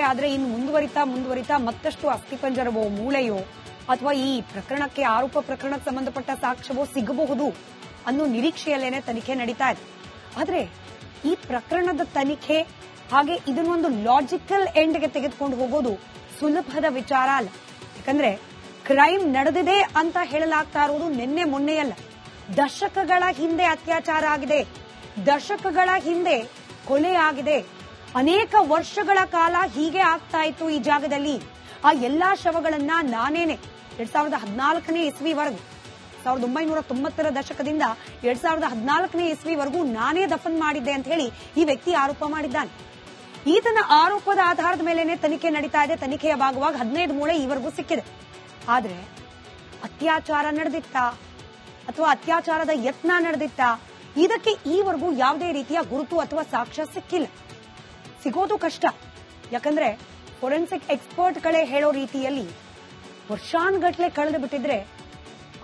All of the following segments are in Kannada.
ಆದ್ರೆ ಇನ್ನು ಮುಂದುವರಿತಾ ಮತ್ತಷ್ಟು ಅಸ್ಥಿಪಂಜರವೋ ಮೂಳೆಯೋ ಅಥವಾ ಈ ಪ್ರಕರಣಕ್ಕೆ ಆರೋಪ ಪ್ರಕರಣಕ್ಕೆ ಸಂಬಂಧಪಟ್ಟ ಸಾಕ್ಷ್ಯವೋ ಸಿಗಬಹುದು ಅನ್ನೋ ನಿರೀಕ್ಷೆಯಲ್ಲೇನೆ ತನಿಖೆ ನಡೀತಾ ಇದೆ. ಆದ್ರೆ ಈ ಪ್ರಕರಣದ ತನಿಖೆ ಹಾಗೆ ಇದನ್ನೊಂದು ಲಾಜಿಕಲ್ ಎಂಡ್ಗೆ ತೆಗೆದುಕೊಂಡು ಹೋಗೋದು ಸುಲಭದ ವಿಚಾರ ಅಲ್ಲ. ಯಾಕಂದ್ರೆ ಕ್ರೈಮ್ ನಡೆದಿದೆ ಅಂತ ಹೇಳಲಾಗ್ತಾ ಇರೋದು ನಿನ್ನೆ ಮೊನ್ನೆಯಲ್ಲ. ದಶಕಗಳ ಹಿಂದೆ ಅತ್ಯಾಚಾರ ಆಗಿದೆ, ದಶಕಗಳ ಹಿಂದೆ ಕೊಲೆ ಆಗಿದೆ, ಅನೇಕ ವರ್ಷಗಳ ಕಾಲ ಹೀಗೆ ಆಗ್ತಾ ಇತ್ತು ಈ ಜಾಗದಲ್ಲಿ. ಆ ಎಲ್ಲಾ ಶವಗಳನ್ನ ನಾನೇನೆ 2014ನೇ ಇಸ್ವಿವರೆಗೂ 1990ರ ದಶಕದಿಂದ 2014ನೇ ಇಸ್ವಿವರೆಗೂ ನಾನೇ ದಫನ್ ಮಾಡಿದ್ದೆ ಅಂತ ಹೇಳಿ ಈ ವ್ಯಕ್ತಿ ಆರೋಪ ಮಾಡಿದ್ದಾನೆ. ಈತನ ಆರೋಪದ ಆಧಾರದ ಮೇಲೆನೆ ತನಿಖೆ ನಡೀತಾ ಇದೆ. ತನಿಖೆಯ ಭಾಗವಾಗಿ 15 ಮೂಳೆ ಈವರೆಗೂ ಸಿಕ್ಕಿದೆ. ಆದ್ರೆ ಅತ್ಯಾಚಾರ ನಡೆದಿತ್ತಾ ಅಥವಾ ಅತ್ಯಾಚಾರದ ಯತ್ನ ನಡೆದಿತ್ತಾ ಇದಕ್ಕೆ ಈವರೆಗೂ ಯಾವುದೇ ರೀತಿಯ ಗುರುತು ಅಥವಾ ಸಾಕ್ಷ್ಯ ಸಿಕ್ಕಿಲ್ಲ. ಸಿಗೋದು ಕಷ್ಟ. ಯಾಕಂದ್ರೆ ಫೋರೆನ್ಸಿಕ್ ಎಕ್ಸ್ಪರ್ಟ್ಗಳೇ ಹೇಳೋ ರೀತಿಯಲ್ಲಿ ವರ್ಷಾನ್ಗಟ್ಲೆ ಕಳೆದು ಬಿಟ್ಟಿದ್ರೆ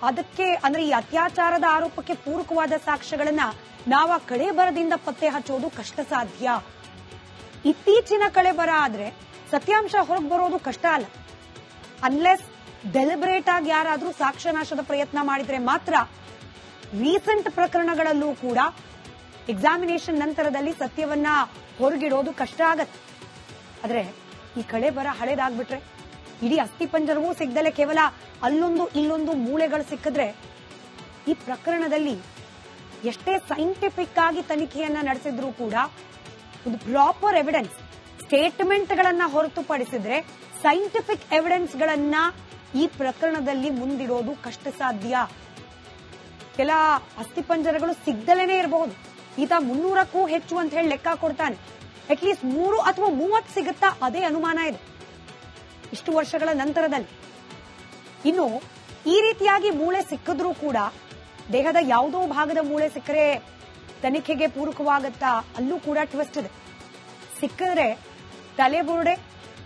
ಅದಕ್ಕೆ ಅಂದ್ರೆ ಈ ಅತ್ಯಾಚಾರದ ಆರೋಪಕ್ಕೆ ಪೂರಕವಾದ ಸಾಕ್ಷ್ಯಗಳನ್ನ ನಾವು ಆ ಕಳೆ ಬರದಿಂದ ಪತ್ತೆ ಹಚ್ಚೋದು ಕಷ್ಟ ಸಾಧ್ಯ. ಇತ್ತೀಚಿನ ಕಳೆ ಬರ ಆದ್ರೆ ಸತ್ಯಾಂಶ ಹೊರಗೆ ಬರೋದು ಕಷ್ಟ ಅಲ್ಲ. ಅನ್ಲೆಸ್ ಡೆಲಿಬರೇಟ್ ಆಗಿ ಯಾರಾದ್ರೂ ಸಾಕ್ಷ್ಯನಾಶದ ಪ್ರಯತ್ನ ಮಾಡಿದ್ರೆ ಮಾತ್ರ ರೀಸೆಂಟ್ ಪ್ರಕರಣಗಳಲ್ಲೂ ಕೂಡ ಎಕ್ಸಾಮಿನೇಷನ್ ನಂತರದಲ್ಲಿ ಸತ್ಯವನ್ನ ಹೊರಗಿಡೋದು ಕಷ್ಟ ಆಗತ್ತೆ. ಆದ್ರೆ ಈ ಕಳೆ ಬರ ಹಳೇದಾಗ್ಬಿಟ್ರೆ ಇಡೀ ಅಸ್ಥಿಪಂಜರವೂ ಸಿಗದಲೆ ಕೇವಲ ಅಲ್ಲೊಂದು ಇಲ್ಲೊಂದು ಮೂಳೆಗಳು ಸಿಕ್ಕಿದ್ರೆ ಈ ಪ್ರಕರಣದಲ್ಲಿ ಎಷ್ಟೇ ಸೈಂಟಿಫಿಕ್ ಆಗಿ ತನಿಖೆಯನ್ನ ನಡೆಸಿದ್ರೂ ಕೂಡ ಒಂದು ಪ್ರಾಪರ್ ಎವಿಡೆನ್ಸ್ ಸ್ಟೇಟ್ಮೆಂಟ್ಗಳನ್ನ ಹೊರತುಪಡಿಸಿದ್ರೆ ಸೈಂಟಿಫಿಕ್ ಎವಿಡೆನ್ಸ್ ಗಳನ್ನ ಈ ಪ್ರಕರಣದಲ್ಲಿ ಮುಂದಿಡೋದು ಕಷ್ಟ ಸಾಧ್ಯ. ಕೆಲ ಅಸ್ಥಿಪಂಜರಗಳು ಸಿಗ್ದಲೇನೆ ಇರಬಹುದು. ಈತ 300ಕ್ಕೂ ಹೆಚ್ಚು ಅಂತ ಹೇಳಿ ಲೆಕ್ಕ ಕೊಡ್ತಾನೆ. ಅಟ್ಲೀಸ್ಟ್ 3 ಅಥವಾ 30 ಸಿಗುತ್ತಾ ಅದೇ ಅನುಮಾನ ಇದೆ ಇಷ್ಟು ವರ್ಷಗಳ ನಂತರದಲ್ಲಿ. ಇನ್ನು ಈ ರೀತಿಯಾಗಿ ಮೂಳೆ ಸಿಕ್ಕಿದ್ರೂ ಕೂಡ ದೇಹದ ಯಾವುದೋ ಭಾಗದ ಮೂಳೆ ಸಿಕ್ಕರೆ ತನಿಖೆಗೆ ಪೂರಕವಾಗತ್ತಾ ಅಲ್ಲೂ ಕೂಡ ಟ್ವಿಸ್ಟ್ ಇದೆ. ಸಿಕ್ಕಿದ್ರೆ ತಲೆಬುರುಡೆ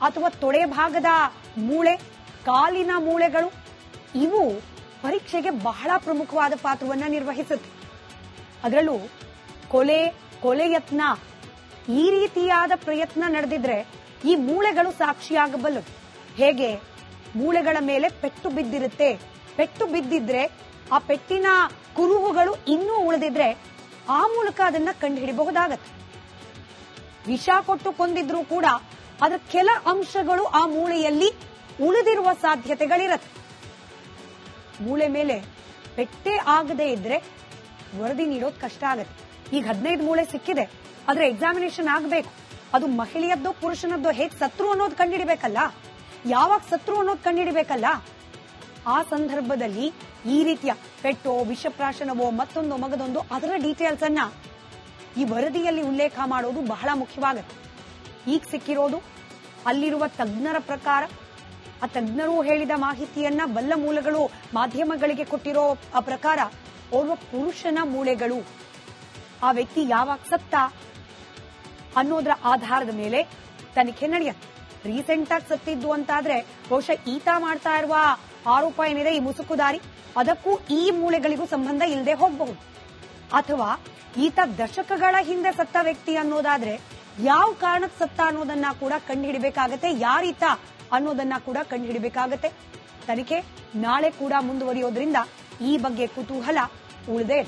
ಅಥವಾ ತೊಡೆ ಭಾಗದ ಮೂಳೆ, ಕಾಲಿನ ಮೂಳೆಗಳು ಇವು ಪರೀಕ್ಷೆಗೆ ಬಹಳ ಪ್ರಮುಖವಾದ ಪಾತ್ರವನ್ನ ನಿರ್ವಹಿಸುತ್ತೆ. ಅದರಲ್ಲೂ ಕೊಲೆ ಯತ್ನ ಈ ರೀತಿಯಾದ ಪ್ರಯತ್ನ ನಡೆದಿದ್ರೆ ಈ ಮೂಳೆಗಳು ಸಾಕ್ಷಿಯಾಗಬಲ್ಲದು. ಹೇಗೆ? ಮೂಳೆಗಳ ಮೇಲೆ ಪೆಟ್ಟು ಬಿದ್ದಿರುತ್ತೆ. ಪೆಟ್ಟು ಬಿದ್ದಿದ್ರೆ ಆ ಪೆಟ್ಟಿನ ಕುರುಹುಗಳು ಇನ್ನೂ ಉಳಿದಿದ್ರೆ ಆ ಮೂಲಕ ಅದನ್ನ ಕಂಡುಹಿಡಿಯಬಹುದಾಗತ್ತೆ. ವಿಷ ಕೊಟ್ಟು ಕೊಂದಿದ್ರೂ ಕೂಡ ಅದರ ಕೆಲ ಅಂಶಗಳು ಆ ಮೂಳೆಯಲ್ಲಿ ಉಳಿದಿರುವ ಸಾಧ್ಯತೆಗಳಿರತ್ತೆ. ಮೂಳೆ ಮೇಲೆ ಪೆಟ್ಟೆ ಆಗದೆ ಇದ್ರೆ ವರದಿ ನೀಡೋದು ಕಷ್ಟ ಆಗತ್ತೆ. ಈಗ 15 ಮೂಳೆ ಸಿಕ್ಕಿದೆ, ಆದ್ರೆ ಎಕ್ಸಾಮಿನೇಷನ್ ಆಗಬೇಕು. ಅದು ಮಹಿಳೆಯದ್ದೋ ಪುರುಷನದ್ದೋ ಹೇಗೆ ಸತ್ರು ಅನ್ನೋದು ಕಂಡುಹಿಡಿಬೇಕಲ್ಲ, ಯಾವಾಗ ಸತ್ರು ಅನ್ನೋದು ಕಂಡುಹಿಡಿಬೇಕಲ್ಲ. ಆ ಸಂದರ್ಭದಲ್ಲಿ ಈ ರೀತಿಯ ಪೆಟ್ಟೋ, ವಿಷಪ್ರಾಶನವೋ, ಮತ್ತೊಂದು ಮಗದೊಂದು ಅದರ ಡೀಟೇಲ್ಸ್ ಅನ್ನ ಈ ವರದಿಯಲ್ಲಿ ಉಲ್ಲೇಖ ಮಾಡೋದು ಬಹಳ ಮುಖ್ಯವಾಗುತ್ತೆ. ಈಗ ಸಿಕ್ಕಿರೋದು ಅಲ್ಲಿರುವ ತಜ್ಞರ ಪ್ರಕಾರ, ಆ ತಜ್ಞರು ಹೇಳಿದ ಮಾಹಿತಿಯನ್ನ ಬಲ್ಲ ಮೂಲಗಳು ಮಾಧ್ಯಮಗಳಿಗೆ ಕೊಟ್ಟಿರೋ ಆ ಪ್ರಕಾರ ಓರ್ವ ಪುರುಷನ ಮೂಳೆಗಳು. ಆ ವ್ಯಕ್ತಿ ಯಾವಾಗ ಸತ್ತ ಅನ್ನೋದರ ಆಧಾರದ ಮೇಲೆ ತನಿಖೆ ನಡೆಯುತ್ತೆ. ರೀಸೆಂಟ್ ಆಗಿ ಸತ್ತಿದ್ದು ಅಂತಾದ್ರೆ ಬಹುಶಃ ಈತ ಮಾಡ್ತಾ ಇರುವ ಆರೋಪ ಏನಿದೆ ಈ ಮುಸುಕುದಾರಿ, ಅದಕ್ಕೂ ಈ ಮೂಳೆಗಳಿಗೂ ಸಂಬಂಧ ಇಲ್ಲದೆ ಹೋಗಬಹುದು. ಅಥವಾ ಈತ ದಶಕಗಳ ಹಿಂದೆ ಸತ್ತ ವ್ಯಕ್ತಿ ಅನ್ನೋದಾದ್ರೆ ಯಾವ ಕಾರಣಕ್ಕೆ ಸತ್ತ ಅನ್ನೋದನ್ನ ಕೂಡ ಕಂಡುಹಿಡಿಬೇಕಾಗತ್ತೆ. ಯಾರೀತ ಅನ್ನೋದನ್ನ ಕೂಡ ಕಂಡುಹಿಡಿಬೇಕಾಗತ್ತೆ. ತನಿಖೆ ನಾಳೆ ಕೂಡ ಮುಂದುವರಿಯೋದ್ರಿಂದ ಈ ಬಗ್ಗೆ ಕುತೂಹಲ ಉಳಿದೇ.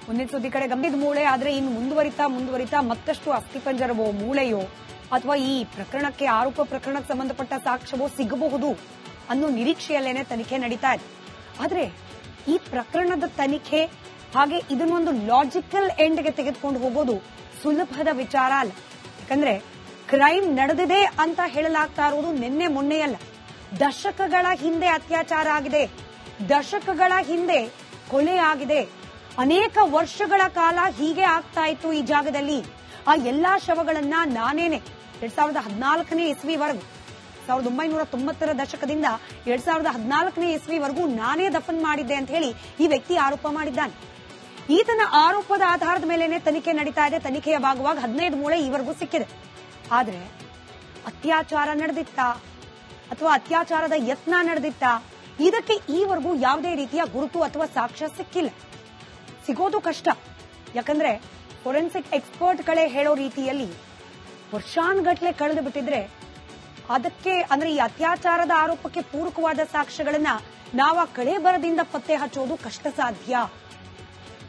ಮುಂದಿನ ಸುದ್ದಿ ಕಡೆ ಗಂಭೀರ ಮೂಳೆ ಆದ್ರೆ ಇನ್ನು ಮುಂದುವರಿತಾ ಮತ್ತಷ್ಟು ಅಸ್ಥಿಪಂಜರವೋ ಮೂಳೆಯೋ ಅಥವಾ ಈ ಪ್ರಕರಣಕ್ಕೆ ಆರೋಪ ಪ್ರಕರಣಕ್ಕೆ ಸಂಬಂಧಪಟ್ಟ ಸಾಕ್ಷ್ಯವೋ ಸಿಗಬಹುದು ಅನ್ನೋ ನಿರೀಕ್ಷೆಯಲ್ಲೇನೆ ತನಿಖೆ ನಡೀತಾ ಇದೆ. ಆದ್ರೆ ಈ ಪ್ರಕರಣದ ತನಿಖೆ ಹಾಗೆ ಇದನ್ನೊಂದು ಲಾಜಿಕಲ್ ಎಂಡ್ಗೆ ತೆಗೆದುಕೊಂಡು ಹೋಗೋದು ಸುಲಭದ ವಿಚಾರ ಅಲ್ಲ. ಯಾಕಂದ್ರೆ ಕ್ರೈಮ್ ನಡೆದಿದೆ ಅಂತ ಹೇಳಲಾಗ್ತಾ ಇರೋದು ನಿನ್ನೆ ಮೊನ್ನೆಯಲ್ಲ. ದಶಕಗಳ ಹಿಂದೆ ಅತ್ಯಾಚಾರ ಆಗಿದೆ, ದಶಕಗಳ ಹಿಂದೆ ಕೊಲೆ ಆಗಿದೆ, ಅನೇಕ ವರ್ಷಗಳ ಕಾಲ ಹೀಗೆ ಆಗ್ತಾ ಇತ್ತು ಈ ಜಾಗದಲ್ಲಿ. ಆ ಎಲ್ಲಾ ಶವಗಳನ್ನ ನಾನೇನೆ 2014ನೇ ಇಸ್ವಿವರೆಗೂ 1990ರ ದಶಕದಿಂದ 2014ನೇ ಇಸ್ವಿವರೆಗೂ ನಾನೇ ದಫನ್ ಮಾಡಿದ್ದೆ ಅಂತ ಹೇಳಿ ಈ ವ್ಯಕ್ತಿ ಆರೋಪ ಮಾಡಿದ್ದಾನೆ. ಈತನ ಆರೋಪದ ಆಧಾರದ ಮೇಲೆನೆ ತನಿಖೆ ನಡೀತಾ ಇದೆ. ತನಿಖೆಯ ಭಾಗವಾಗಿ 15 ಮೂಳೆ ಈವರೆಗೂ ಸಿಕ್ಕಿದೆ. ಆದ್ರೆ ಅತ್ಯಾಚಾರ ನಡೆದಿತ್ತಾ ಅಥವಾ ಅತ್ಯಾಚಾರದ ಯತ್ನ ನಡೆದಿತ್ತಾ ಇದಕ್ಕೆ ಈವರೆಗೂ ಯಾವುದೇ ರೀತಿಯ ಗುರುತು ಅಥವಾ ಸಾಕ್ಷ್ಯ ಸಿಕ್ಕಿಲ್ಲ. ಸಿಗೋದು ಕಷ್ಟ. ಯಾಕಂದ್ರೆ ಫೋರೆನ್ಸಿಕ್ ಎಕ್ಸ್ಪರ್ಟ್ಗಳೇ ಹೇಳೋ ರೀತಿಯಲ್ಲಿ ವರ್ಷಾನ್ಗಟ್ಲೆ ಕಳೆದು ಬಿಟ್ಟಿದ್ರೆ ಅದಕ್ಕೆ ಅಂದ್ರೆ ಈ ಅತ್ಯಾಚಾರದ ಆರೋಪಕ್ಕೆ ಪೂರಕವಾದ ಸಾಕ್ಷ್ಯಗಳನ್ನ ನಾವು ಆ ಕಳೇಬರದಿಂದ ಪತ್ತೆ ಹಚ್ಚೋದು ಕಷ್ಟ ಸಾಧ್ಯ.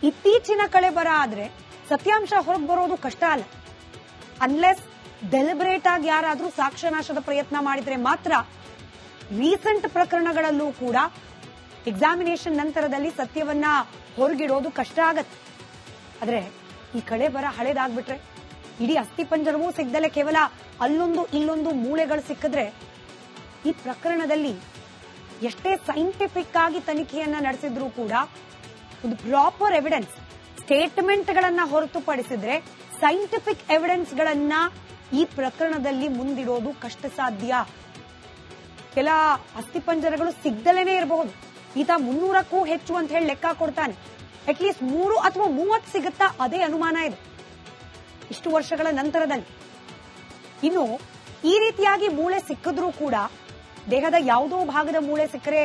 ಇತ್ತೀಚಿನ ಕಳೇಬರ ಆದ್ರೆ ಸತ್ಯಾಂಶ ಹೊರಗೆ ಬರೋದು ಕಷ್ಟ ಅಲ್ಲ. ಅನ್ಲೆಸ್ ಡೆಲಿಬರೇಟ್ ಆಗಿ ಯಾರಾದ್ರೂ ಸಾಕ್ಷ್ಯನಾಶದ ಪ್ರಯತ್ನ ಮಾಡಿದ್ರೆ ಮಾತ್ರ ರೀಸೆಂಟ್ ಪ್ರಕರಣಗಳಲ್ಲೂ ಕೂಡ ಎಕ್ಸಾಮಿನೇಷನ್ ನಂತರದಲ್ಲಿ ಸತ್ಯವನ್ನ ಹೊರಗಿಡೋದು ಕಷ್ಟ ಆಗತ್ತೆ. ಆದ್ರೆ ಈ ಕಳೇಬರ ಹಳೇದಾಗ್ಬಿಟ್ರೆ ಇಡೀ ಅಸ್ಥಿಪಂಜರವೂ ಸಿಗ್ದಲೆ ಕೇವಲ ಅಲ್ಲೊಂದು ಇಲ್ಲೊಂದು ಮೂಳೆಗಳು ಸಿಕ್ಕಿದ್ರೆ ಈ ಪ್ರಕರಣದಲ್ಲಿ ಎಷ್ಟೇ ಸೈಂಟಿಫಿಕ್ ಆಗಿ ತನಿಖೆಯನ್ನ ನಡೆಸಿದ್ರೂ ಕೂಡ ಒಂದು ಪ್ರಾಪರ್ ಎವಿಡೆನ್ಸ್ ಸ್ಟೇಟ್ಮೆಂಟ್ಗಳನ್ನ ಹೊರತುಪಡಿಸಿದ್ರೆ ಸೈಂಟಿಫಿಕ್ ಎವಿಡೆನ್ಸ್ ಗಳನ್ನ ಈ ಪ್ರಕರಣದಲ್ಲಿ ಮುಂದಿಡೋದು ಕಷ್ಟ ಸಾಧ್ಯ. ಕೆಲ ಅಸ್ಥಿಪಂಜರಗಳು ಸಿಗ್ದಲೇನೆ ಇರಬಹುದು. ಈತ 300ಕ್ಕೂ ಹೆಚ್ಚು ಅಂತ ಹೇಳಿ ಲೆಕ್ಕ ಕೊಡ್ತಾನೆ. ಅಟ್ಲೀಸ್ಟ್ 3 ಅಥವಾ 30 ಸಿಗುತ್ತಾ ಅದೇ ಅನುಮಾನ ಇದೆ ಇಷ್ಟು ವರ್ಷಗಳ ನಂತರದಲ್ಲಿ. ಇನ್ನು ಈ ರೀತಿಯಾಗಿ ಮೂಳೆ ಸಿಕ್ಕಿದ್ರೂ ಕೂಡ ದೇಹದ ಯಾವುದೋ ಭಾಗದ ಮೂಳೆ ಸಿಕ್ಕರೆ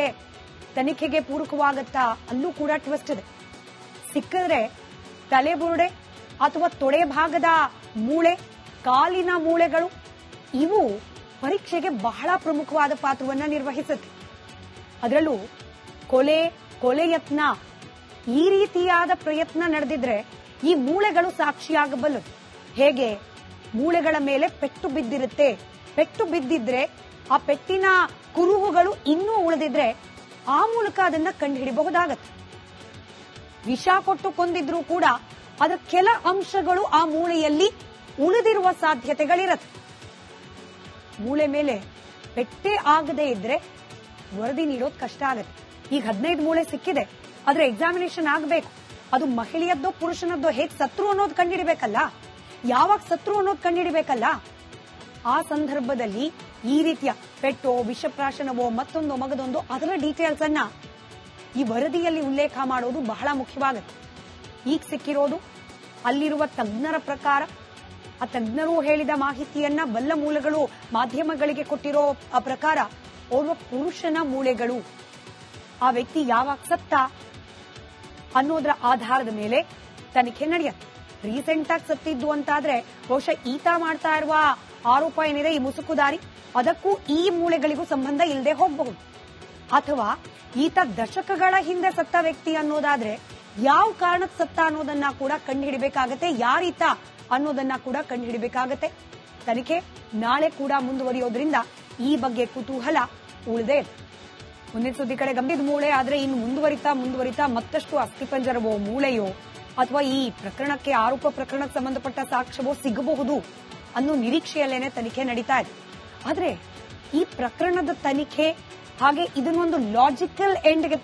ತನಿಖೆಗೆ ಪೂರಕವಾಗತ್ತಾ? ಅಲ್ಲೂ ಕೂಡ ಟ್ವಿಸ್ಟ್ ಇದೆ. ಸಿಕ್ಕಿದ್ರೆ ತಲೆಬುರುಡೆ ಅಥವಾ ತೊಡೆ ಭಾಗದ ಮೂಳೆ, ಕಾಲಿನ ಮೂಳೆಗಳು ಇವು ಪರೀಕ್ಷೆಗೆ ಬಹಳ ಪ್ರಮುಖವಾದ ಪಾತ್ರವನ್ನ ನಿರ್ವಹಿಸುತ್ತೆ. ಅದರಲ್ಲೂ ಕೊಲೆ ಯತ್ನ ಈ ರೀತಿಯಾದ ಪ್ರಯತ್ನ ನಡೆದಿದ್ರೆ ಈ ಮೂಳೆಗಳು ಸಾಕ್ಷಿಯಾಗಬಲ್ಲದು. ಹೇಗೆ? ಮೂಳೆಗಳ ಮೇಲೆ ಪೆಟ್ಟು ಬಿದ್ದಿರುತ್ತೆ. ಪೆಟ್ಟು ಬಿದ್ದಿದ್ರೆ ಆ ಪೆಟ್ಟಿನ ಕುರುಹುಗಳು ಇನ್ನೂ ಉಳಿದಿದ್ರೆ ಆ ಮೂಲಕ ಅದನ್ನ ಕಂಡುಹಿಡಿಯಬಹುದಾಗತ್ತೆ. ವಿಷ ಕೊಟ್ಟು ಕೊಂದಿದ್ರೂ ಕೂಡ ಅದರ ಕೆಲ ಅಂಶಗಳು ಆ ಮೂಳೆಯಲ್ಲಿ ಉಳಿದಿರುವ ಸಾಧ್ಯತೆಗಳಿರತ್ತೆ. ಮೂಳೆ ಮೇಲೆ ಪೆಟ್ಟೆ ಆಗದೆ ಇದ್ರೆ ವರದಿ ನೀಡೋದು ಕಷ್ಟ ಆಗತ್ತೆ. ಈಗ 15 ಮೂಳೆ ಸಿಕ್ಕಿದೆ, ಆದ್ರೆ ಎಕ್ಸಾಮಿನೇಷನ್ ಆಗಬೇಕು. ಅದು ಮಹಿಳೆಯದ್ದೋ ಪುರುಷನದ್ದೋ ಹೇಗೆ ಸತ್ರು ಅನ್ನೋದು ಕಂಡುಹಿಡಿಬೇಕಲ್ಲ, ಯಾವಾಗ ಸತ್ರು ಅನ್ನೋದು ಕಂಡುಹಿಡಿಬೇಕಲ್ಲ. ಆ ಸಂದರ್ಭದಲ್ಲಿ ಈ ರೀತಿಯ ಪೆಟ್ಟೋ, ವಿಷಪ್ರಾಶನವೋ, ಮತ್ತೊಂದೋ ಮಗದೊಂದೋ ಅದರ ಡೀಟೇಲ್ಸ್ ಅನ್ನ ಈ ವರದಿಯಲ್ಲಿ ಉಲ್ಲೇಖ ಮಾಡೋದು ಬಹಳ ಮುಖ್ಯವಾಗುತ್ತೆ. ಈಗ ಸಿಕ್ಕಿರೋದು ಅಲ್ಲಿರುವ ತಜ್ಞರ ಪ್ರಕಾರ, ಆ ತಜ್ಞರು ಹೇಳಿದ ಮಾಹಿತಿಯನ್ನ ಬಲ್ಲ ಮೂಲಗಳು ಮಾಧ್ಯಮಗಳಿಗೆ ಕೊಟ್ಟಿರೋ ಆ ಪ್ರಕಾರ ಓರ್ವ ಪುರುಷನ ಮೂಳೆಗಳು. ಆ ವ್ಯಕ್ತಿ ಯಾವಾಗ ಸತ್ತ ಅನ್ನೋದರ ಆಧಾರದ ಮೇಲೆ ತನಿಖೆ ನಡೆಯುತ್ತೆ. ರೀಸೆಂಟ್ ಆಗಿ ಸತ್ತಿದ್ದು ಅಂತಾದ್ರೆ ಬಹುಶಃ ಈತ ಮಾಡ್ತಾ ಇರುವ ಆರೋಪ ಏನಿದೆ, ಈ ಮುಸುಕುದಾರಿ, ಅದಕ್ಕೂ ಈ ಮೂಳೆಗಳಿಗೂ ಸಂಬಂಧ ಇಲ್ಲದೆ ಹೋಗಬಹುದು. ಅಥವಾ ಈತ ದಶಕಗಳ ಹಿಂದೆ ಸತ್ತ ವ್ಯಕ್ತಿ ಅನ್ನೋದಾದ್ರೆ ಯಾವ ಕಾರಣಕ್ಕೆ ಸತ್ತ ಅನ್ನೋದನ್ನ ಕೂಡ ಕಂಡುಹಿಡಿಬೇಕಾಗತ್ತೆ. ಯಾರೀತ ಅನ್ನೋದನ್ನ ಕೂಡ ಕಂಡುಹಿಡಿಬೇಕಾಗತ್ತೆ. ತನಿಖೆ ನಾಳೆ ಕೂಡ ಮುಂದುವರಿಯೋದ್ರಿಂದ ಈ ಬಗ್ಗೆ ಕುತೂಹಲ ಉಳಿದೇ ಇದೆ. ಮುಂದಿನ ಸುದ್ದಿ ಕಡೆ ಗಂಭೀರ ಮೂಳೆ ಆದ್ರೆ ಇನ್ನು ಮುಂದುವರಿತಾ ಮತ್ತಷ್ಟು ಅಸ್ಥಿಪಂಜರವೋ, ಮೂಳೆಯೋ ಅಥವಾ ಈ ಪ್ರಕರಣಕ್ಕೆ ಆರೋಪ ಪ್ರಕರಣಕ್ಕೆ ಸಂಬಂಧಪಟ್ಟ ಸಾಕ್ಷ್ಯವೋ ಸಿಗಬಹುದು ಅನ್ನೋ ನಿರೀಕ್ಷೆಯಲ್ಲೇನೆ ತನಿಖೆ ನಡೀತಾ ಇದೆ. ಆದ್ರೆ ಈ ಪ್ರಕರಣದ ತನಿಖೆ ಹಾಗೆ ಇದನ್ನೊಂದು ಲಾಜಿಕಲ್ ಎಂಡ್ಗೆ